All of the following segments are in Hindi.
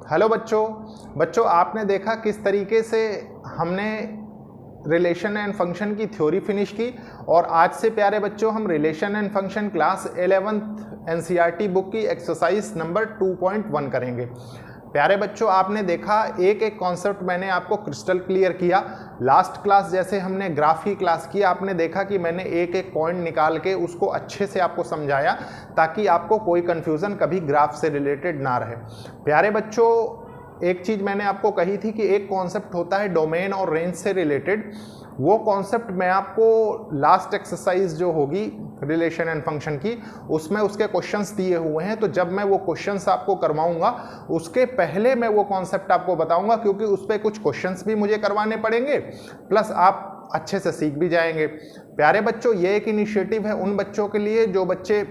हेलो बच्चों आपने देखा किस तरीके से हमने रिलेशन एंड फंक्शन की थ्योरी फिनिश की। और आज से प्यारे बच्चों हम relation and function class 11th NCERT book की एक्सरसाइज नंबर 2.1 करेंगे। प्यारे बच्चों आपने देखा एक एक कॉन्सेप्ट मैंने आपको क्रिस्टल क्लियर किया। लास्ट क्लास जैसे हमने ग्राफ की क्लास की, आपने देखा कि मैंने एक एक पॉइंट निकाल के उसको अच्छे से आपको समझाया ताकि आपको कोई कंफ्यूजन कभी ग्राफ से रिलेटेड ना रहे। प्यारे बच्चों एक चीज़ मैंने आपको कही थी कि एक कॉन्सेप्ट होता है डोमेन और रेंज से रिलेटेड। वो कॉन्सेप्ट मैं आपको लास्ट एक्सरसाइज जो होगी रिलेशन एंड फंक्शन की उसमें उसके क्वेश्चंस दिए हुए हैं, तो जब मैं वो क्वेश्चंस आपको करवाऊंगा उसके पहले मैं वो कॉन्सेप्ट आपको बताऊंगा, क्योंकि उस पर कुछ क्वेश्चंस भी मुझे करवाने पड़ेंगे प्लस आप अच्छे से सीख भी जाएंगे। प्यारे बच्चों ये एक इनिशिएटिव है उन बच्चों के लिए जो बच्चे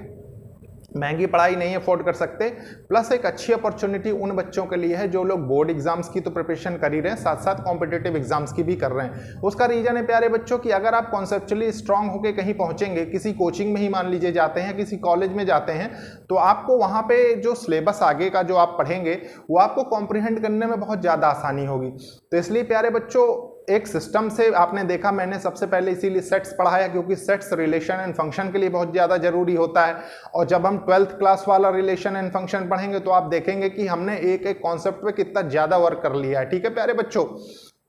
महंगी पढ़ाई नहीं अफोर्ड कर सकते, प्लस एक अच्छी अपॉर्चुनिटी उन बच्चों के लिए है जो लोग बोर्ड एग्जाम्स की तो प्रिपरेशन कर ही रहे हैं, साथ साथ कॉम्पिटिटिव एग्जाम्स की भी कर रहे हैं। उसका रीजन है प्यारे बच्चों कि अगर आप कॉन्सेप्चुअली स्ट्रांग होकर कहीं पहुंचेंगे, किसी कोचिंग में ही मान लीजिए जाते हैं, किसी कॉलेज में जाते हैं, तो आपको वहाँ पे जो सिलेबस आगे का जो आप पढ़ेंगे वो आपको कॉम्प्रिहेंड करने में बहुत ज़्यादा आसानी होगी। तो इसलिए प्यारे बच्चों एक सिस्टम से आपने देखा, मैंने सबसे पहले इसीलिए सेट्स पढ़ाया क्योंकि सेट्स रिलेशन एंड फंक्शन के लिए बहुत ज़्यादा जरूरी होता है। और जब हम 12th क्लास वाला रिलेशन एंड फंक्शन पढ़ेंगे तो आप देखेंगे कि हमने एक एक कॉन्सेप्ट पे कितना ज़्यादा वर्क कर लिया है। ठीक है प्यारे बच्चों,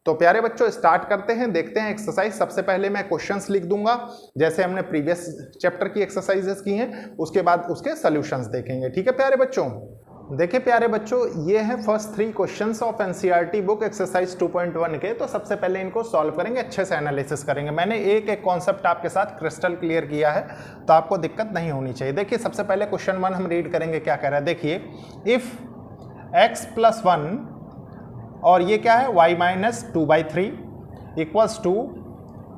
तो प्यारे बच्चों स्टार्ट करते हैं, देखते हैं एक्सरसाइज। सबसे पहले मैं क्वेश्चंस लिख दूंगा जैसे हमने प्रीवियस चैप्टर की एक्सरसाइजेस की हैं, उसके बाद उसके सॉल्यूशंस देखेंगे। ठीक है प्यारे बच्चों, देखिए प्यारे बच्चों ये है first 3 questions of NCERT book exercise 2.1 के। तो सबसे पहले इनको सॉल्व करेंगे, अच्छे से एनालिसिस करेंगे। मैंने एक एक कॉन्सेप्ट आपके साथ क्रिस्टल क्लियर किया है तो आपको दिक्कत नहीं होनी चाहिए। देखिए सबसे पहले क्वेश्चन 1 हम रीड करेंगे, क्या कह रहा है देखिए। इफ x + 1 और ये क्या है y - 2/3 इक्वल्स टू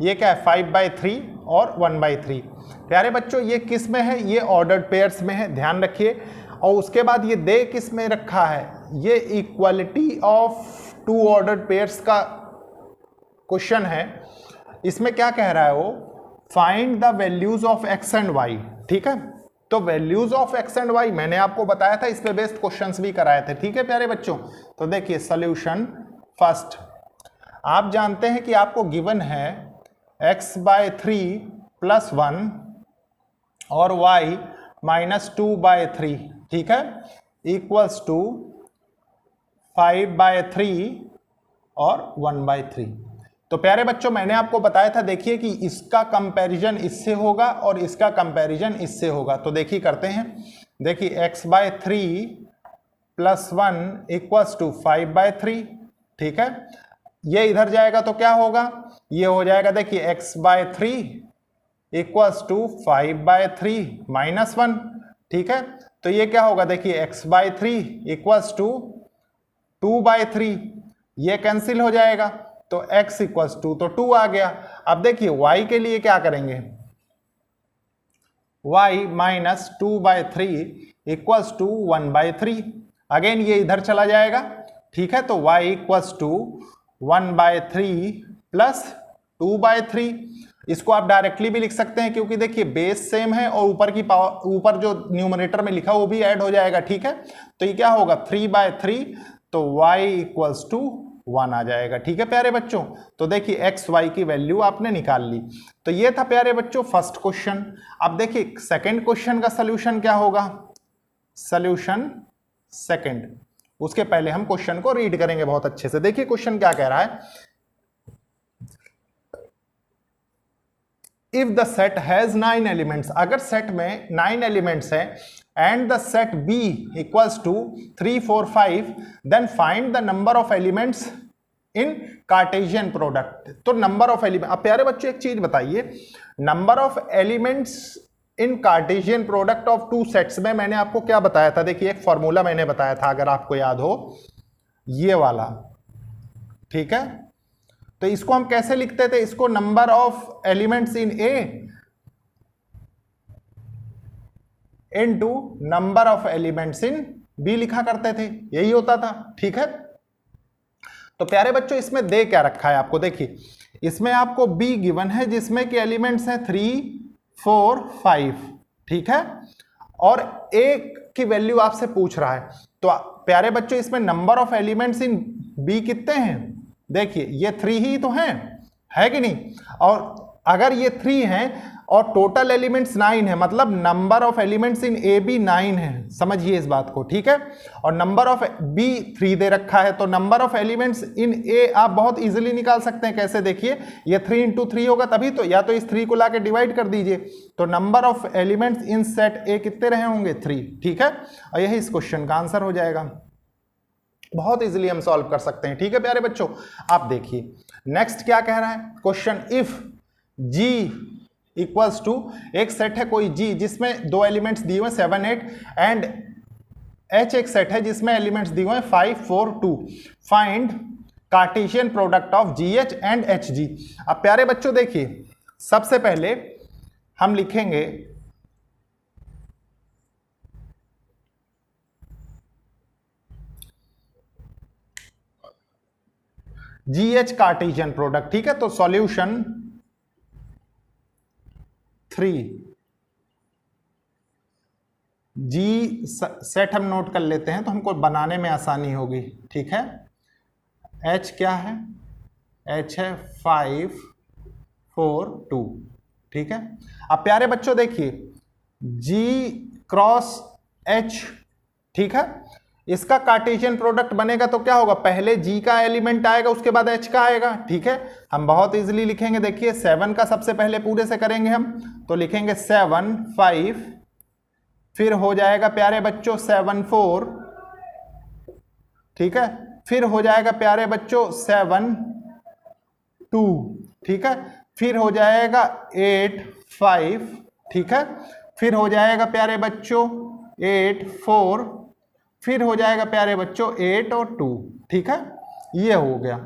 ये क्या है 5/3 और 1/3। प्यारे बच्चों ये किस में है, ये ऑर्डर्ड पेयर्स में है, ध्यान रखिए। और उसके बाद ये दे किस में रखा है, ये इक्वालिटी ऑफ 2 ऑर्डर्ड पेयर्स का क्वेश्चन है। इसमें क्या कह रहा है वो, find the values of x and y। ठीक है, तो values of x and y मैंने आपको बताया था, इस पे बेस्ड क्वेश्चंस भी कराए थे। ठीक है प्यारे बच्चों, तो देखिए सॉल्यूशन फर्स्ट, आप जानते हैं कि आपको गिवन है x/3 + 1 और y - 2/3, ठीक है, इक्वल्स टू 5/3 और 1/3। तो प्यारे बच्चों मैंने आपको बताया था, देखिए कि इसका कंपैरिजन इससे होगा और इसका कंपैरिजन इससे होगा। तो देखिए करते हैं, देखिए x/3 + 1 इक्वल्स टू 5/3। ठीक है, ये इधर जाएगा तो क्या होगा, ये हो जाएगा देखिए x/3 इक्वल्स टू 5/3 - 1। ठीक है, तो ये क्या होगा देखिए x/3 इक्वल्स टू 2/3, ये कैंसिल हो जाएगा तो x इक्वल्स टू तो 2 आ गया। अब देखिए y के लिए क्या करेंगे, y - 2/3 इक्वल्स टू 1/3, अगेन ये इधर चला जाएगा। ठीक है, तो y इक्वल्स टू 1/3 प्लस 2/3। इसको आप डायरेक्टली भी लिख सकते हैं क्योंकि देखिए बेस सेम है और ऊपर की पावर, ऊपर जो न्यूमरेटर में लिखा वो भी ऐड हो जाएगा। ठीक है, तो ये क्या होगा 3/3, तो y इक्वल्स टू 1 आ जाएगा। ठीक है प्यारे बच्चों, तो देखिए x y की वैल्यू आपने निकाल ली। तो ये था प्यारे बच्चों फर्स्ट क्वेश्चन। अब देखिए सेकंड क्वेश्चन का सोल्यूशन क्या होगा, सोल्यूशन सेकंड, उसके पहले हम क्वेश्चन को रीड करेंगे बहुत अच्छे से। देखिए क्वेश्चन क्या कह रहा है, if the set has 9 elements, अगर सेट में 9 एलिमेंट्स हैं and the set B equals to 3 4 5, then find the number of elements in Cartesian product. तो नंबर ऑफ एलिमेंट, अब प्यारे बच्चों एक चीज बताइए, number of elements in Cartesian product of 2 sets में मैंने आपको क्या बताया था, देखिए एक फॉर्मूला मैंने बताया था अगर आपको याद हो, ये वाला। ठीक है, तो इसको हम कैसे लिखते थे, इसको number of elements in A into number of elements in B लिखा करते थे, यही होता था। ठीक है, तो प्यारे बच्चों इसमें दे क्या रखा है आपको, देखिए इसमें आपको बी गिवन है जिसमें कि एलिमेंट्स हैं 3 4 5। ठीक है, और ए की वैल्यू आपसे पूछ रहा है। तो प्यारे बच्चों इसमें number of elements in B कितने हैं? देखिए ये 3 ही तो है कि नहीं? और अगर ये 3 हैं और टोटल एलिमेंट्स 9 है, मतलब number of elements in A B 9 है, समझिए इस बात को, ठीक है। और नंबर ऑफ बी 3 दे रखा है, तो नंबर ऑफ एलिमेंट्स इन ए आप बहुत इजीली निकाल सकते हैं। कैसे? देखिए ये 3 × 3 होगा तभी तो, या तो इस 3 को लाके डिवाइड कर दीजिए, तो number of elements in set ए कितने रहे होंगे? 3, ठीक है। और यही इस क्वेश्चन का आंसर हो जाएगा। बहुत इजीली हम सॉल्व कर सकते हैं, ठीक है प्यारे बच्चों। आप देखिए नेक्स्ट क्या कह रहा है question, if G equals to, एक सेट है कोई जी जिसमें 2 एलिमेंट्स दिए हुए 7, 8 एंड एच एक सेट है जिसमें एलिमेंट्स दिए हुए 5, 4, 2। Find Cartesian product of ji H and H G. अब प्यारे बच्चों देखिए सबसे पहले हम लिखेंगे जी एच कार्टेशियन प्रोडक्ट, ठीक है। तो सॉल्यूशन 3 जी सेट हम नोट कर लेते हैं तो हमको बनाने में आसानी होगी, ठीक है। एच क्या है? एच है 5, 4, 2, ठीक है। अब प्यारे बच्चों देखिए जी क्रॉस एच, ठीक है, इसका कार्टेशियन प्रोडक्ट बनेगा तो क्या होगा? पहले जी का एलिमेंट आएगा उसके बाद एच का आएगा, ठीक है। हम बहुत इजीली लिखेंगे, देखिए 7 का सबसे पहले पूरे से करेंगे हम, तो लिखेंगे 7, 5, फिर हो जाएगा प्यारे बच्चों 7, 4, ठीक है, फिर हो जाएगा प्यारे बच्चों 7, 2, ठीक है, फिर हो जाएगा 8, 5, ठीक है, फिर हो जाएगा प्यारे बच्चों 8, 4, फिर हो जाएगा प्यारे बच्चों 8 और 2, ठीक है। ये हो गया,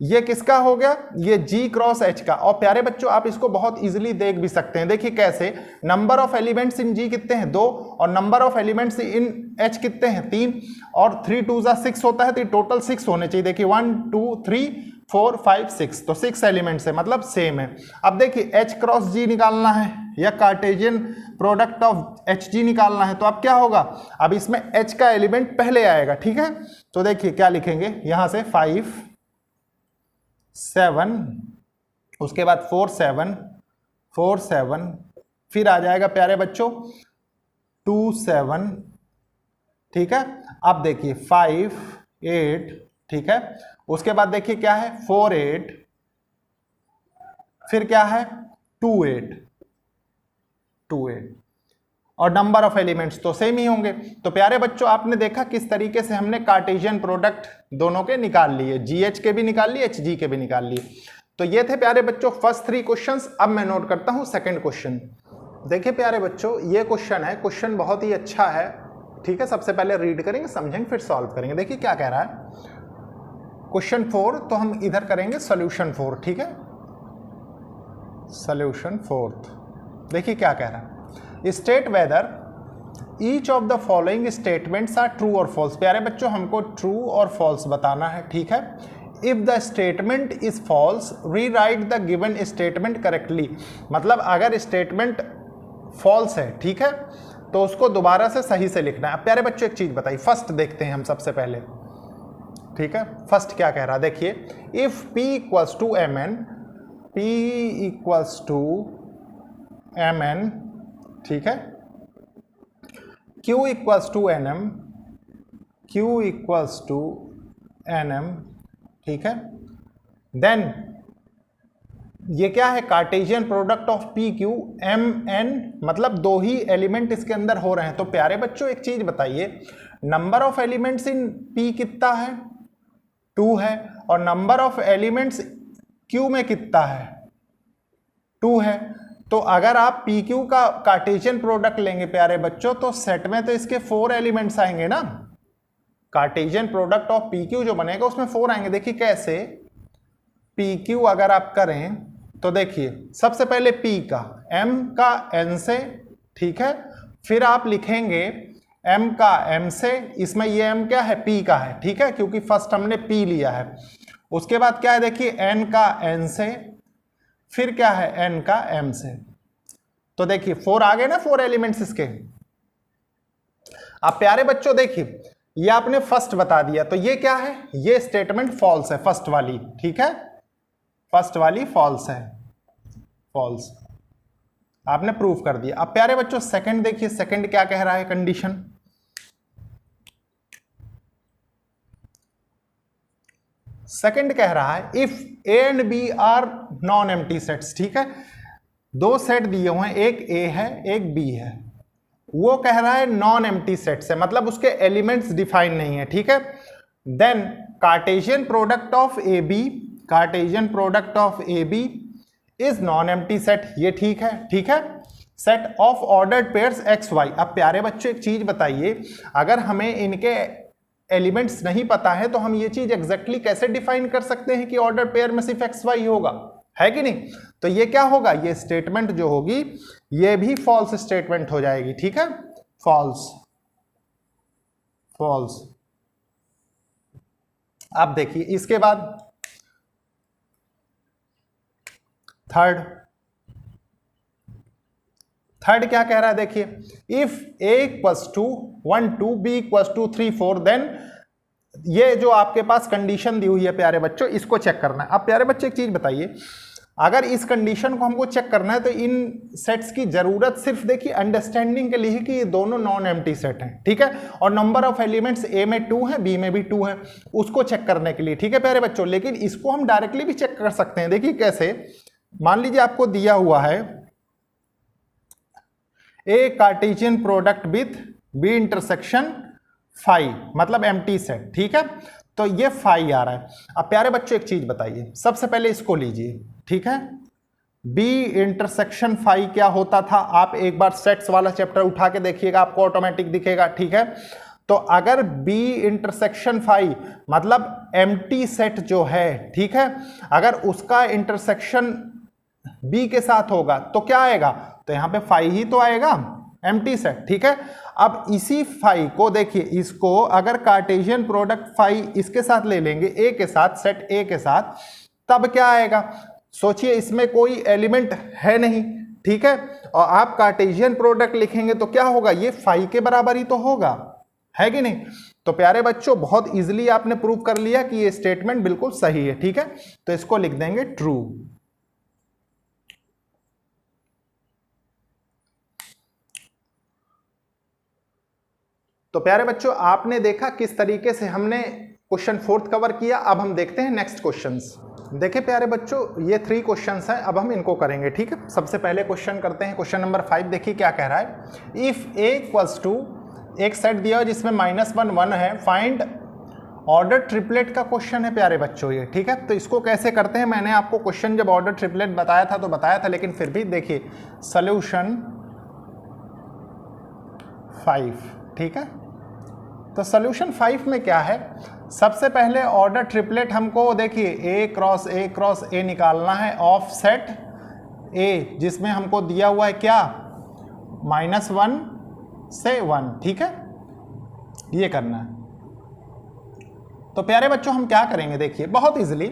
ये किसका हो गया? ये जी क्रॉस एच का। और प्यारे बच्चों आप इसको बहुत इजीली देख भी सकते हैं, देखिए कैसे, नंबर ऑफ एलिमेंट्स इन जी कितने हैं? 2, और number of elements in H कितने हैं? 3, और 3 2 6 होता है, तो टोटल 6 होने चाहिए। देखिए 1 2 3 4 5 6, तो 6 एलिमेंट्स है, मतलब सेम है। अब देखिए एच क्रॉस जी निकालना है या Cartesian product of H G निकालना है, तो अब क्या होगा? अब इसमें एच का एलिमेंट पहले आएगा, ठीक है। तो देखिए क्या लिखेंगे यहां से 5, 7, उसके बाद 4, 7, 4, 7, फिर आ जाएगा प्यारे बच्चों 2, 7, ठीक है। अब देखिए 5, 8, ठीक है, उसके बाद देखिए क्या है 4, 8, फिर क्या है 2, 8, 2, 8, और नंबर ऑफ एलिमेंट्स तो सेम ही होंगे। तो प्यारे बच्चों आपने देखा किस तरीके से हमने कार्टेशियन प्रोडक्ट दोनों के निकाल लिए, जीएच के भी निकाल लिए, एचजी के भी निकाल लिए। तो ये थे प्यारे बच्चों फर्स्ट 3 क्वेश्चंस। अब मैं नोट करता हूं सेकंड क्वेश्चन। देखिए प्यारे बच्चों ये क्वेश्चन है, क्वेश्चन बहुत ही अच्छा है, ठीक है। सबसे पहले रीड करेंगे, समझेंगे, फिर सॉल्व करेंगे। देखिए क्या कह रहा है क्वेश्चन 4, तो हम इधर करेंगे सोल्यूशन 4, ठीक है, सोल्यूशन 4। देखिए क्या कह रहा है, state whether each of the following statements are true और फॉल्स। प्यारे बच्चों हमको ट्रू और फॉल्स बताना है, ठीक है। If the statement is false rewrite the given statement correctly. मतलब अगर स्टेटमेंट फॉल्स है, ठीक है, तो उसको दोबारा से सही से लिखना है। अब प्यारे बच्चों एक चीज बताइए, फर्स्ट देखते हैं हम सबसे पहले, ठीक है। फर्स्ट क्या कह रहा है देखिए, if p equals to mn, p equals to mn, ठीक है, q equals to nm, q equals to nm, ठीक है, देन ये क्या है Cartesian product of P Q M N, मतलब 2 ही एलिमेंट इसके अंदर हो रहे हैं। तो प्यारे बच्चों एक चीज बताइए, number of elements in P कितना है? 2 है, और नंबर ऑफ एलिमेंट्स क्यू में कितना है? 2 है। तो अगर आप पी क्यू का कार्टेशियन प्रोडक्ट लेंगे प्यारे बच्चों, तो सेट में तो इसके 4 एलिमेंट्स आएंगे ना। Cartesian product of P Q जो बनेगा उसमें 4 आएंगे। देखिए कैसे, पी क्यू अगर आप करें तो देखिए सबसे पहले p का, m का n से, ठीक है, फिर आप लिखेंगे m का m से, इसमें ये m क्या है? p का है, ठीक है, क्योंकि फर्स्ट हमने p लिया है। उसके बाद क्या है देखिए n का n से, फिर क्या है n का m से। तो देखिए 4 आ गए ना, 4 एलिमेंट्स इसके। अब प्यारे बच्चों देखिए, ये आपने फर्स्ट बता दिया, तो ये क्या है, ये स्टेटमेंट फॉल्स है, फर्स्ट वाली, ठीक है, फर्स्ट वाली फॉल्स है, फॉल्स, आपने प्रूव कर दिया। अब प्यारे बच्चों सेकंड देखिए, सेकंड क्या कह रहा है कंडीशन, सेकंड कह रहा है if A and B are non empty sets, ठीक है, दो सेट दिए हुए हैं, एक ए है एक बी है, वो कह रहा है नॉन एम्प्टी सेट्स है, मतलब उसके एलिमेंट्स डिफाइन नहीं है, ठीक है, then Cartesian product of A B, Cartesian product of A B is non empty set, ये ठीक है, ठीक है, set of ordered pairs X Y. अब प्यारे बच्चों एक चीज बताइए, अगर हमें इनके एलिमेंट्स नहीं पता है तो हम ये चीज एग्जैक्टली कैसे डिफाइन कर सकते हैं कि ऑर्डर पेयर में सिर्फ एक्स वाई होगा, है कि नहीं? तो ये क्या होगा, ये स्टेटमेंट जो होगी ये भी फॉल्स स्टेटमेंट हो जाएगी, ठीक है, फॉल्स, फॉल्स। अब देखिए इसके बाद थर्ड, थर्ड क्या कह रहा है देखिए, if a equals to 1 2 b equals to 3 4 then, ये जो आपके पास कंडीशन दी हुई है प्यारे बच्चों, इसको चेक करना है। अब प्यारे बच्चे एक चीज बताइए, अगर इस कंडीशन को हमको चेक करना है तो इन सेट्स की जरूरत सिर्फ देखिए अंडरस्टैंडिंग के लिए कि ये दोनों नॉन एम्प्टी सेट हैं, ठीक है, और नंबर ऑफ एलिमेंट्स ए में 2 है, बी में भी 2 है, उसको चेक करने के लिए, ठीक है प्यारे बच्चों। लेकिन इसको हम डायरेक्टली भी चेक कर सकते हैं, देखिए कैसे, मान लीजिए आपको दिया हुआ है A Cartesian product with B intersection phi, मतलब एम्प्टी सेट, ठीक है, तो ये फाई आ रहा है। अब प्यारे बच्चों एक चीज बताइए, सबसे पहले इसको लीजिए, ठीक है, बी इंटरसेक्शन फाई क्या होता था, आप एक बार सेट्स वाला चैप्टर उठा के देखिएगा, आपको ऑटोमेटिक दिखेगा, ठीक है। तो अगर बी इंटरसेक्शन फाई मतलब एम्प्टी सेट जो है, ठीक है, अगर उसका इंटरसेक्शन बी के साथ होगा तो क्या आएगा, तो यहां पे फाई ही तो आएगा, एम्प्टी सेट, ठीक है। अब इसी फाई को देखिए, इसको अगर कार्टेशियन प्रोडक्ट फाई इसके साथ ले लेंगे, ए के साथ, सेट ए के साथ, तब क्या आएगा, सोचिए इसमें कोई एलिमेंट है नहीं, ठीक है, और आप कार्टेशियन प्रोडक्ट लिखेंगे तो क्या होगा, ये फाई के बराबर ही तो होगा, है कि नहीं? तो प्यारे बच्चों बहुत इजीली आपने प्रूव कर लिया कि ये स्टेटमेंट बिल्कुल सही है, ठीक है, तो इसको लिख देंगे ट्रू। तो प्यारे बच्चों आपने देखा किस तरीके से हमने क्वेश्चन 4th कवर किया। अब हम देखते हैं नेक्स्ट क्वेश्चंस। देखिए प्यारे बच्चों ये 3 क्वेश्चंस हैं, अब हम इनको करेंगे, ठीक है। सबसे पहले क्वेश्चन करते हैं, क्वेश्चन नंबर 5। देखिए क्या कह रहा है, इफ ए इक्वल्स टू, एक सेट दिया जिसमें -1 1 है, फाइंड ऑर्डर ट्रिपलेट का क्वेश्चन है प्यारे बच्चों ये, ठीक है। तो इसको कैसे करते हैं, मैंने आपको क्वेश्चन जब ऑर्डर ट्रिपलेट बताया था तो बताया था, लेकिन फिर भी देखिए सोल्यूशन 5, ठीक है। तो सोल्यूशन 5 में क्या है, सबसे पहले ऑर्डर ट्रिपलेट हमको देखिए ए क्रॉस ए निकालना है ऑफ सेट ए, जिसमें हमको दिया हुआ है क्या, -1 से 1, ठीक है, ये करना है। तो प्यारे बच्चों हम क्या करेंगे, देखिए बहुत इजीली,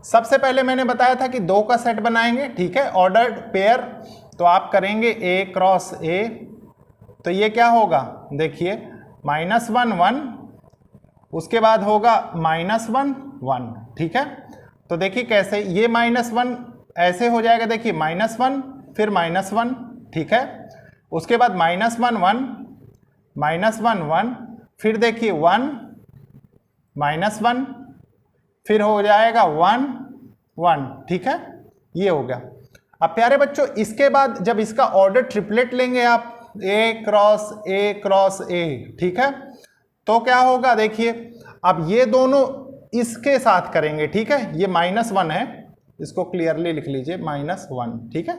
सबसे पहले मैंने बताया था कि 2 का सेट बनाएंगे, ठीक है, ऑर्डर्ड पेयर, तो आप करेंगे ए क्रॉस ए, तो ये क्या होगा, देखिए -1 1, उसके बाद होगा -1 1, ठीक है। तो देखिए कैसे, ये -1 ऐसे हो जाएगा, देखिए -1 फिर -1, ठीक है, उसके बाद -1 1 1, फिर देखिए 1 -1, फिर हो जाएगा 1 1, ठीक है, ये हो गया। अब प्यारे बच्चों इसके बाद जब इसका ऑर्डर ट्रिपलेट लेंगे आप, ए क्रॉस ए, ठीक है, तो क्या होगा, देखिए अब ये दोनों इसके साथ करेंगे, ठीक है, ये -1 है, इसको क्लियरली लिख लीजिए -1, ठीक है।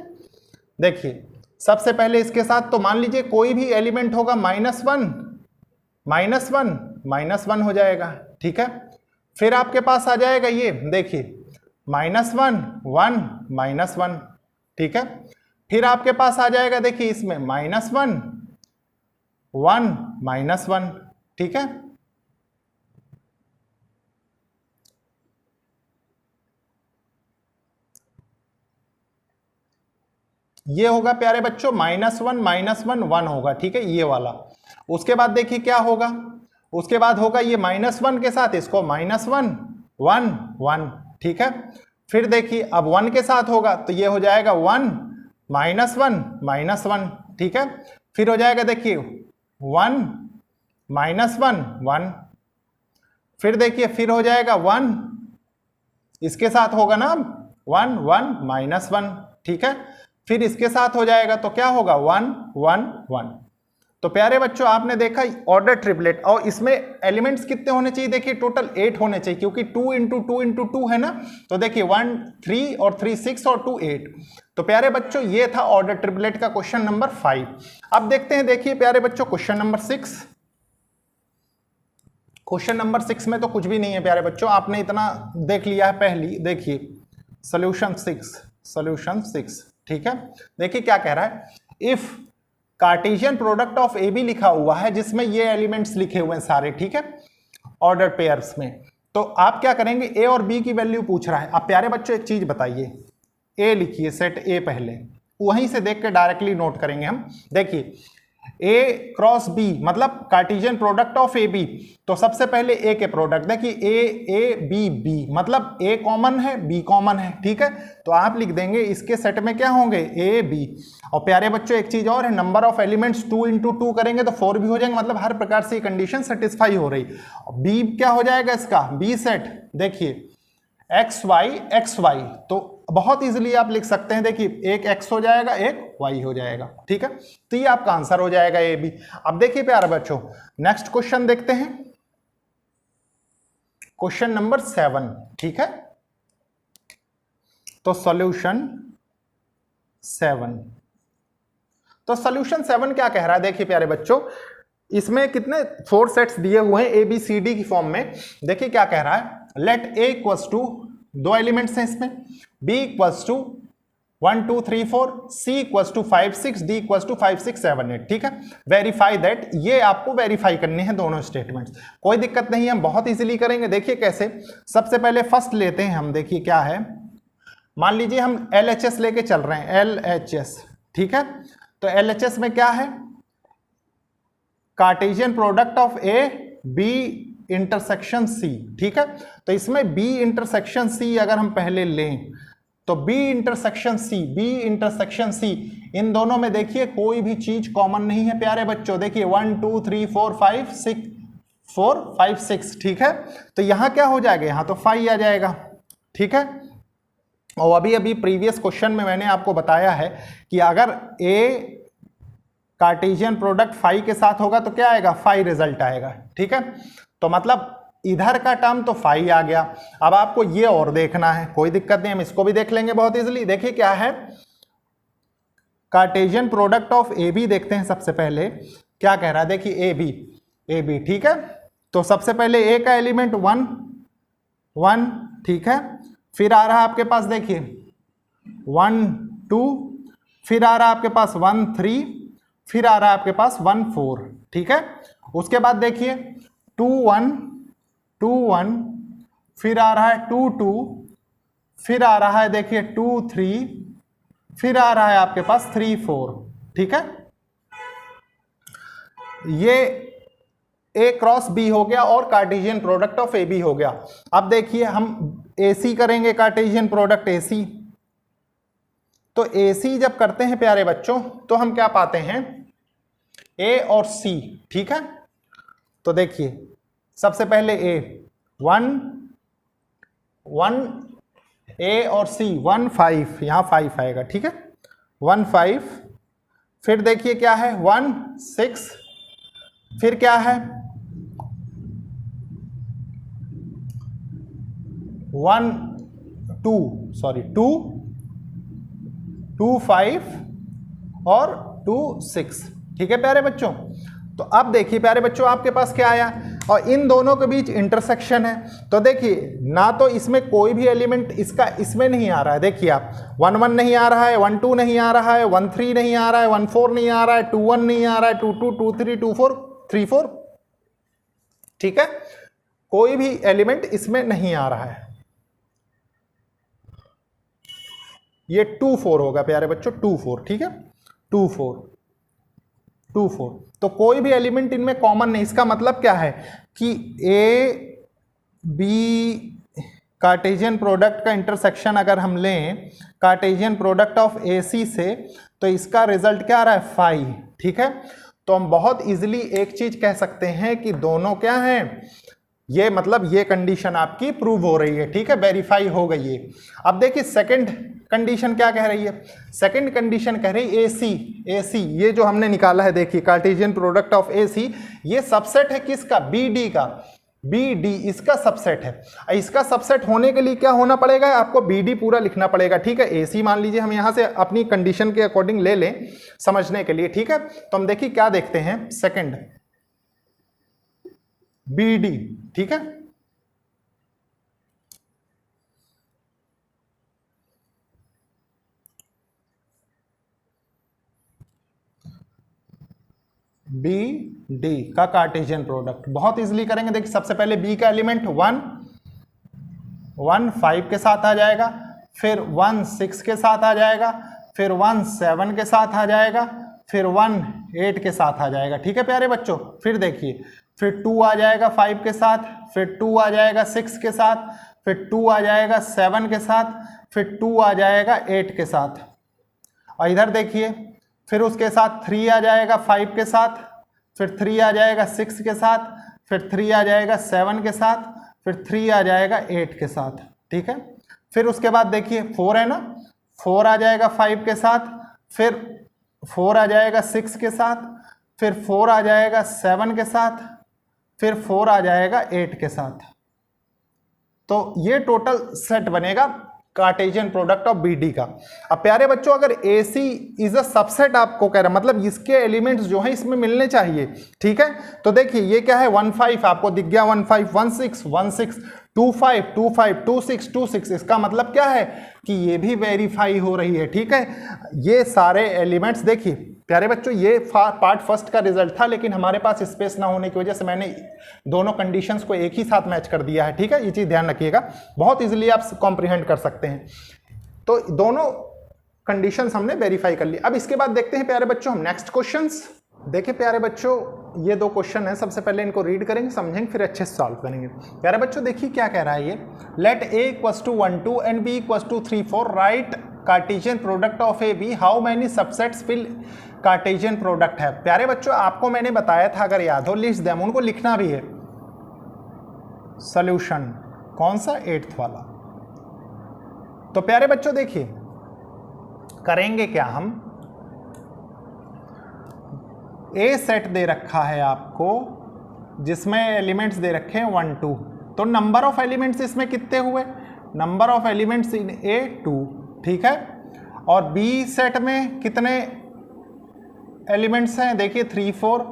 देखिए सबसे पहले इसके साथ, तो मान लीजिए कोई भी एलिमेंट होगा -1 हो जाएगा, ठीक है। फिर आपके पास आ जाएगा ये, देखिए -1 1 -1, ठीक है। फिर आपके पास आ जाएगा, देखिए इसमें -1 1 -1, ठीक है। ये होगा प्यारे बच्चों -1 1 होगा, ठीक है, ये वाला। उसके बाद देखिए क्या होगा, उसके बाद होगा ये -1 के साथ इसको -1 1 1, ठीक है। फिर देखिए अब 1 के साथ होगा तो ये हो जाएगा 1 -1 -1, ठीक है। फिर हो जाएगा देखिए 1 -1 1, फिर देखिए फिर हो जाएगा 1, इसके साथ होगा ना 1 1 -1, ठीक है। फिर इसके साथ हो जाएगा तो क्या होगा 1 1 1। तो प्यारे बच्चों आपने देखा ऑर्डर ट्रिपलेट, और इसमें एलिमेंट्स कितने होने चाहिए, देखिए टोटल 8 होने चाहिए, क्योंकि 2 × 2 × 2 है ना। तो देखिए 1 3 और 3 6 और 2 8। तो प्यारे बच्चों ये था ऑर्डर ट्रिपलेट का क्वेश्चन नंबर 5। अब देखते हैं, देखिए प्यारे बच्चों क्वेश्चन नंबर 6। क्वेश्चन नंबर 6 में तो कुछ भी नहीं है प्यारे बच्चों, आपने इतना देख लिया है पहली। देखिए सॉल्यूशन 6, ठीक है। देखिए क्या कह रहा है, if Cartesian product of A B लिखा हुआ है जिसमें ये एलिमेंट्स लिखे हुए हैं सारे, ठीक है, ऑर्डर पेयर्स में। तो आप क्या करेंगे, ए और बी की वैल्यू पूछ रहा है। अब प्यारे बच्चों एक चीज बताइए, ए लिखिए, सेट ए पहले, वहीं से देख के डायरेक्टली नोट करेंगे हम। देखिए ए क्रॉस बी मतलब Cartesian product of A B, तो सबसे पहले ए के प्रोडक्ट देखिए, ए बी बी मतलब ए कॉमन है बी कॉमन है, ठीक है। तो आप लिख देंगे इसके सेट में क्या होंगे, ए बी। और प्यारे बच्चों एक चीज और है, नंबर ऑफ एलिमेंट्स 2 × 2 करेंगे तो 4 भी हो जाएंगे, मतलब हर प्रकार से ये कंडीशन सेटिस्फाई हो रही। बी क्या हो जाएगा इसका, बी सेट देखिए एक्स वाई, तो बहुत इजीली आप लिख सकते हैं, देखिए एक x हो जाएगा एक y हो जाएगा, ठीक है। तो ये आपका आंसर हो जाएगा ए बी। अब देखिए प्यारे बच्चों नेक्स्ट क्वेश्चन देखते हैं, क्वेश्चन नंबर 7, ठीक है। तो सॉल्यूशन 7, तो सॉल्यूशन 7 क्या कह रहा है, देखिए प्यारे बच्चों इसमें कितने 4 सेट्स दिए हुए हैं ए बी सी डी की फॉर्म में। देखिए क्या कह रहा है, let A equals to, 2 elements हैं इसमें, b equals to 1 2 3 4, c equals to 5 6, d equals to 5 6 7 8, ठीक है। वेरीफाई दैट, ये आपको वेरीफाई करनी है दोनों स्टेटमेंट्स, कोई दिक्कत नहीं है, हम बहुत इजीली करेंगे। देखिए कैसे, सबसे पहले फर्स्ट लेते हैं हम, देखिए क्या है, मान लीजिए हम LHS लेके चल रहे हैं, LHS, ठीक है। तो LHS में क्या है, Cartesian product of A B intersection C, ठीक है। तो इसमें B इंटरसेक्शन C अगर हम पहले लें तो B इंटरसेक्शन C, इन दोनों में देखिए कोई भी चीज कॉमन नहीं है प्यारे बच्चों। देखिए 1 2 3 4 5 6 4 5 6, ठीक है। तो यहां क्या हो जाएगा, यहां तो 5 आ जाएगा, ठीक है। और अभी अभी प्रीवियस क्वेश्चन में मैंने आपको बताया है कि अगर A कार्टेशियन प्रोडक्ट 5 के साथ होगा तो क्या आएगा, 5 रिजल्ट आएगा, ठीक है। तो मतलब इधर का टर्म तो 5 आ गया। अब आपको ये और देखना है, कोई दिक्कत नहीं, हम इसको भी देख लेंगे बहुत इजीली। देखिए क्या है, Cartesian product of A B देखते हैं सबसे पहले क्या कह रहा है। देखिए ए बी, ठीक है। तो सबसे पहले ए का एलिमेंट 1 1, ठीक है। फिर आ रहा है आपके पास देखिए 1 2, फिर आ रहा है आपके पास 1 3, फिर आ रहा है आपके पास 1 4, ठीक है। उसके बाद देखिए 2 1 2 1, फिर आ रहा है 2 2, फिर आ रहा है देखिए 2 3, फिर आ रहा है आपके पास 3 4, ठीक है। ये ए क्रॉस बी हो गया और Cartesian product of A B हो गया। अब देखिए हम AC करेंगे, कार्टेशियन प्रोडक्ट AC। तो AC जब करते हैं प्यारे बच्चों तो हम क्या पाते हैं, A और C, ठीक है। तो देखिए सबसे पहले A 1 1, A और C 1 5, यहां 5 आएगा, ठीक है, 1 5। फिर देखिए क्या है 1 6, फिर क्या है 1 2 सॉरी 2 2 5 और 2 6, ठीक है प्यारे बच्चों। तो अब देखिए प्यारे बच्चों आपके पास क्या आया, और इन दोनों के बीच इंटरसेक्शन है। तो देखिए ना तो इसमें कोई भी एलिमेंट इसका इसमें नहीं आ रहा है, देखिए आप 1 1 नहीं आ रहा है, 1 2 नहीं आ रहा है, 1 3 नहीं आ रहा है, 1 4 नहीं आ रहा है, 2 1 नहीं आ रहा है, 2 2 2 3 2 4 3 4, ठीक है। कोई भी एलिमेंट इसमें नहीं आ रहा है। ये 2 4 होगा प्यारे बच्चों, 2 4, ठीक है, 2 4 2 4। तो कोई भी एलिमेंट इनमें कॉमन नहीं। इसका मतलब क्या है कि ए बी कार्टेशियन प्रोडक्ट का इंटरसेक्शन अगर हम लें कार्टेशियन प्रोडक्ट ऑफ ए सी से, तो इसका रिजल्ट क्या आ रहा है 5, ठीक है। तो हम बहुत इजीली एक चीज कह सकते हैं कि दोनों क्या हैं, ये मतलब ये कंडीशन आपकी प्रूव हो रही है, ठीक है, वेरीफाई हो गई है। अब देखिए सेकंड कंडीशन क्या कह रही है। सेकंड कंडीशन कह रही है ए सी ये जो हमने निकाला है, देखिए कार्टेशियन प्रोडक्ट ऑफ ए सी, ये सबसेट है किसका, बी डी का, बी डी इसका सबसेट है। इसका सबसेट होने के लिए क्या होना पड़ेगा, आपको बी डी पूरा लिखना पड़ेगा, ठीक है। ए सी मान लीजिए हम यहां से अपनी कंडीशन के अकॉर्डिंग ले लें समझने के लिए, ठीक है। तो हम देखिए क्या देखते हैं, सेकंड बी डी, ठीक है, बी डी का कार्टेशियन प्रोडक्ट बहुत इजीली करेंगे। देखिए सबसे पहले बी का एलिमेंट 1 5 के साथ आ जाएगा, फिर 1 6 के साथ आ जाएगा, फिर 1 7 के साथ आ जाएगा, फिर 1 8 के साथ आ जाएगा, ठीक है प्यारे बच्चों। फिर देखिए फिर 2 आ जाएगा 5 के साथ, फिर 2 आ जाएगा 6 के साथ, फिर 2 आ जाएगा 7 के साथ, फिर 2 आ जाएगा 8 के साथ। और इधर देखिए फिर उसके साथ 3 आ जाएगा 5 के साथ, फिर 3 आ जाएगा 6 के साथ, फिर 3 आ जाएगा 7 के साथ, फिर 3 आ जाएगा 8 के साथ, ठीक है। फिर उसके बाद देखिए 4 है ना, 4 आ जाएगा 5 के साथ, फिर 4 आ जाएगा 6 के साथ, फिर 4 आ जाएगा 7 के साथ, फिर 4 आ जाएगा 8 के साथ। तो ये टोटल सेट बनेगा Cartesian product of B D का। अब प्यारे बच्चों अगर ए सी इज अ सबसेट आपको कह रहा है, मतलब इसके एलिमेंट्स जो हैं इसमें मिलने चाहिए, ठीक है। तो देखिए ये क्या है 1 5 आपको दिख गया, 1 5 1 6 1 6 2 5 2 5 2 6 2 6। इसका मतलब क्या है कि ये भी वेरीफाई हो रही है, ठीक है। ये सारे एलिमेंट्स देखिए प्यारे बच्चों, ये पार्ट फर्स्ट का रिजल्ट था, लेकिन हमारे पास स्पेस ना होने की वजह से मैंने दोनों कंडीशंस को एक ही साथ मैच कर दिया है, ठीक है। ये चीज़ ध्यान रखिएगा, बहुत इजीली आप कॉम्प्रिहेंड कर सकते हैं। तो दोनों कंडीशंस हमने वेरीफाई कर ली। अब इसके बाद देखते हैं प्यारे बच्चों हम नेक्स्ट क्वेश्चंस। देखिए प्यारे बच्चों ये 2 क्वेश्चन हैं, सबसे पहले इनको रीड करेंगे, समझेंगे, फिर अच्छे से सॉल्व करेंगे। प्यारे बच्चों देखिए क्या कह रहा है ये, let A equals to 1 2 and B equals to 3 4 right Cartesian product of A B, how many subsets will Cartesian product है। प्यारे बच्चों आपको मैंने बताया था, अगर याद हो, लिस्ट देम, उनको लिखना भी है। सॉल्यूशन कौन सा, 8th वाला। तो प्यारे बच्चों देखिए करेंगे क्या, हम ए सेट दे रखा है आपको जिसमें एलिमेंट्स दे रखे हैं 1 2, तो नंबर ऑफ एलिमेंट्स इसमें कितने हुए, नंबर ऑफ एलिमेंट्स इन ए 2, ठीक है। और बी सेट में कितने एलिमेंट्स हैं, देखिए 3 4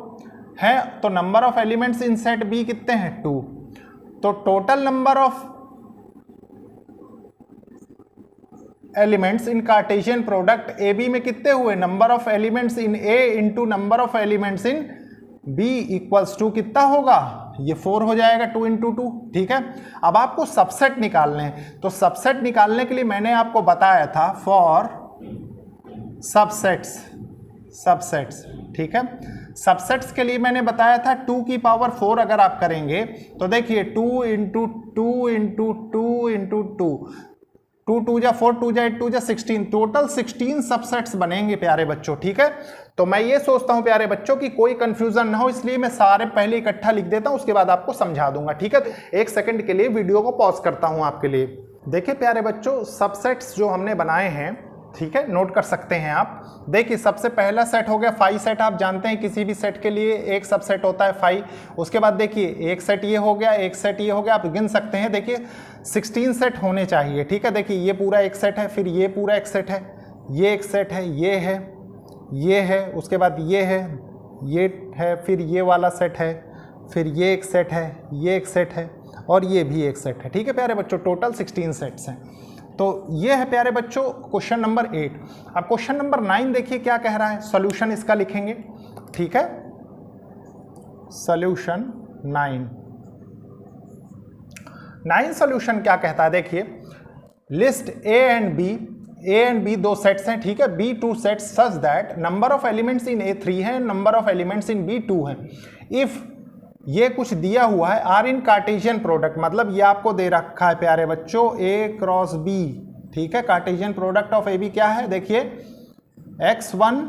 है, तो number of elements in set B कितने हैं 2। तो total number of elements in Cartesian product A B में कितने हुए, number of elements in A into number of elements in B equals to कितना होगा, ये 4 हो जाएगा, 2 इंटू 2, ठीक है। अब आपको सबसेट निकालने हैं, तो सबसेट निकालने के लिए मैंने आपको बताया था फॉर सबसेट्स, ठीक है। सबसेट्स के लिए मैंने बताया था 2 की पावर 4 अगर आप करेंगे तो देखिए 2 इंटू 2 इंटू 2 इंटू 2, 2 2 जा 4, 2 जा 8, 2 जा 16, टोटल 16 सबसेट्स बनेंगे प्यारे बच्चों, ठीक है। तो मैं ये सोचता हूं प्यारे बच्चों कि कोई कंफ्यूजन ना हो, इसलिए मैं सारे पहले इकट्ठा लिख देता हूं, उसके बाद आपको समझा दूंगा, ठीक है। तो 1 सेकंड के लिए वीडियो को पॉज करता हूं आपके लिए। देखिए प्यारे बच्चों सबसेट्स जो हमने बनाए हैं, ठीक है, नोट कर सकते हैं आप। देखिए सबसे पहला सेट हो गया 5 सेट, आप जानते हैं किसी भी सेट के लिए एक सबसेट होता है 5। उसके बाद देखिए एक सेट ये हो गया, एक सेट ये हो गया, आप गिन सकते हैं। देखिए 16 सेट होने चाहिए, ठीक है। देखिए ये पूरा एक सेट है, फिर ये पूरा एक सेट है, ये एक सेट है, ये है, उसके बाद ये है, फिर ये वाला सेट है, फिर ये एक सेट है, ये एक सेट है, और ये भी एक सेट है, ठीक है प्यारे बच्चों। टोटल 16 सेट्स हैं। तो ये है प्यारे बच्चों क्वेश्चन नंबर 8। अब क्वेश्चन नंबर 9 देखिए क्या कह रहा है, सॉल्यूशन इसका लिखेंगे, ठीक है। सॉल्यूशन 9 सॉल्यूशन क्या कहता है, देखिए list A and B A and B दो सेट्स हैं, ठीक है, be two sets such that number of elements in A 3 है, number of elements in B 2 है। इफ ये कुछ दिया हुआ है आर इन कार्टेशियन प्रोडक्ट, मतलब ये आपको दे रखा है प्यारे बच्चों ए क्रॉस बी, ठीक है, Cartesian product of A B क्या है, देखिए x1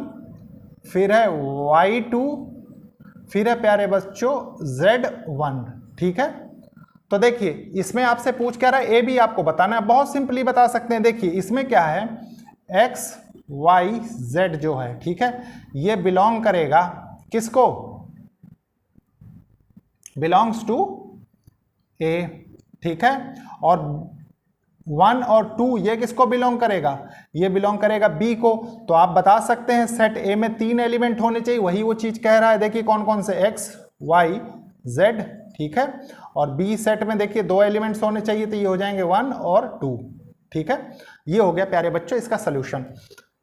फिर है y2 फिर है प्यारे बच्चों z1, ठीक है। तो देखिए इसमें आपसे पूछ क्या रहा है, ए बी आपको बताना है, बहुत सिंपली बता सकते हैं। देखिए इसमें क्या है x y z जो है, ठीक है, ये बिलोंग करेगा किसको, बिलोंग्स टू ए, ठीक है, और 1 और 2 ये किसको बिलोंग करेगा, ये बिलोंग करेगा बी को। तो आप बता सकते हैं सेट ए में 3 एलिमेंट होने चाहिए, वही वो चीज कह रहा है। देखिए कौन कौन से, x y z, ठीक है, और बी सेट में देखिए 2 एलिमेंट्स होने चाहिए, तो ये हो जाएंगे 1 और 2, ठीक है। ये हो गया प्यारे बच्चों इसका सोल्यूशन।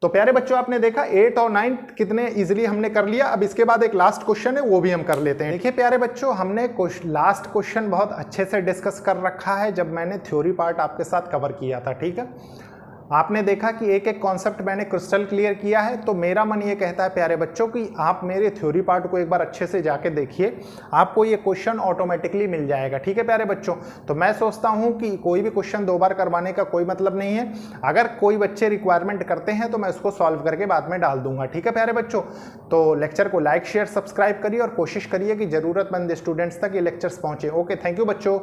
तो प्यारे बच्चों आपने देखा 8 और 9 कितने इजीली हमने कर लिया। अब इसके बाद एक लास्ट क्वेश्चन है वो भी हम कर लेते हैं। देखिए प्यारे बच्चों हमने लास्ट क्वेश्चन बहुत अच्छे से डिस्कस कर रखा है जब मैंने थ्योरी पार्ट आपके साथ कवर किया था, ठीक है। आपने देखा कि एक एक कॉन्सेप्ट मैंने क्रिस्टल क्लियर किया है। तो मेरा मन ये कहता है प्यारे बच्चों कि आप मेरे थ्योरी पार्ट को एक बार अच्छे से जाके देखिए, आपको ये क्वेश्चन ऑटोमेटिकली मिल जाएगा, ठीक है प्यारे बच्चों। तो मैं सोचता हूँ कि कोई भी क्वेश्चन 2 बार करवाने का कोई मतलब नहीं है। अगर कोई बच्चे रिक्वायरमेंट करते हैं तो मैं उसको सॉल्व करके बाद में डाल दूंगा, ठीक है प्यारे बच्चों। तो लेक्चर को लाइक शेयर सब्सक्राइब करिए और कोशिश करिए कि ज़रूरतमंद स्टूडेंट्स तक ये लेक्चर्स पहुँचे। ओके, थैंक यू बच्चों।